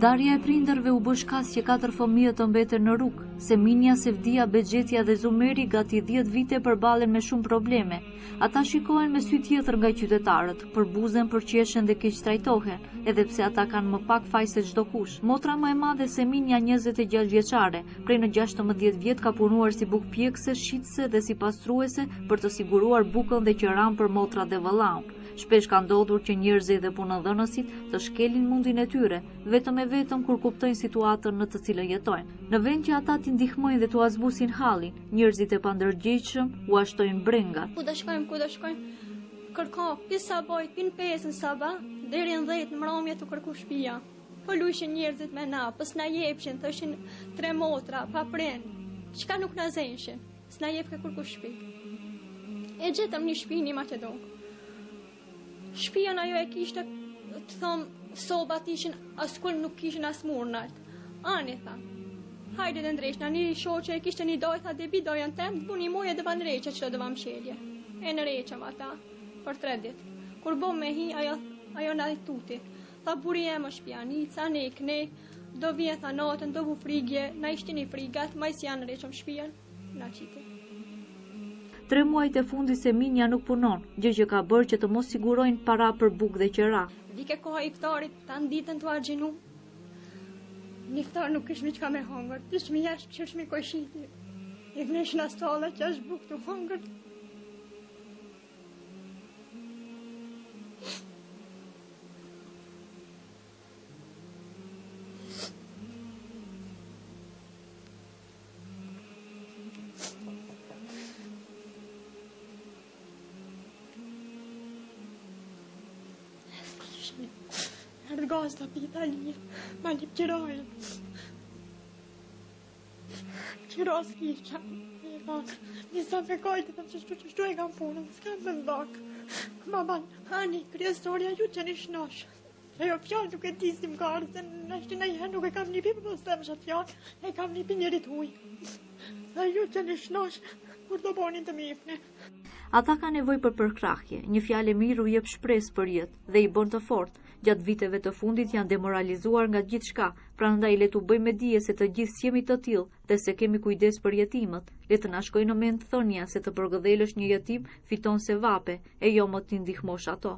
Ndarja e prindërve u bë shkas që 4 fëmijë të mbetën në rrugë. Seminia, Sevdia, Bexhetja dhe Zumeri gati 10 vite përballen me shumë probleme. Ata shikohen me sy tjetër nga qytetarët, përbuzen, përqeshen dhe keq trajtohen, edhe pse ata kanë më pak faj se çdo kush. Motra më e madhe Seminia, 26 vjeçare, prej në 16 vjet ka punuar si bukpjekse, shitse dhe si pastruese për të siguruar bukën dhe qeran për motrat dhe vëllaun. Shpesh ka ndodhur që njerëzit dhe punëdhënësit të shkelin mundin e tyre, vetëm e vetëm kur kuptojnë situatën në të cilën jetojnë. Në vend që ata t'i ndihmojnë dhe t'u azbusin hallin, njerëzit e pandërgjegjshëm u ashtojnë brengat. Ku do shkojmë, kërko, pis sabajt, pin 5 në sabah, deri në 10 në mramje të kërku shtëpia. Po luishin njerëzit me na, pës na jepshin, thoshin 3 motra, pa prind. Çka nuk na zenshin, s'na jep ke kërku shtëpi. E gjetëm një shtëpi në Maqedonë. Shtëpia ajo e kishte, të thom, sobat ishin, askun nuk kishin as murnat. Ani tha, hajde dhe ndreshna, një shoqe e kishte një doj, tha debi dojën tem, të bu një muj e dhe van reqe që do vam shelje. E në reqem ata, për 3 dit. Kur bom me hi, ajo në tuti. Tha buri e më shpjanica, ne ikne, do vjen tha natën, do bu frigje, na ishti një frigat, ma si janë reqem shpijen, na qiti. 3 muajt e fundit Seminia nuk punon, gjë që ka bërë që të mos sigurojnë para për bukë dhe qera. Dike koha iftarit, ta nditën të argjinu. Një iftar nuk ishmi që ka me hongër, të shmi jashtë që shmi kojshiti. I vnesh në stalla që është bukë të hongër. Erdë gazda për Italia, ma lip qërojnë. Qëro s'kisha, njësa me kajtë të që shtu e kam punën, s'kam të ndakë. Ma banë, hani, kryestoria ju që një shnosh. Ajo fjallë nuk e tisim karë, se në ashtë në jërë nuk e kam një pipi, për s'tem shatë fjallë, e kam një pinjerit huj. Ajo që një shnosh, kur do bonin të mifne. Ata ka nevoj për përkrahje, një fjalë e mirë u jep shpresë për jetë dhe i bën të fortë. Gjatë viteve të fundit janë demoralizuar nga gjithçka, prandaj le t'u bëjmë dije se të gjithë jemi të tillë dhe se kemi kujdes për jetimët. Le të na shkojë në mend thënia se të përgëdhelësh një jetim fiton sevape e jo më t'i ndihmosh ato.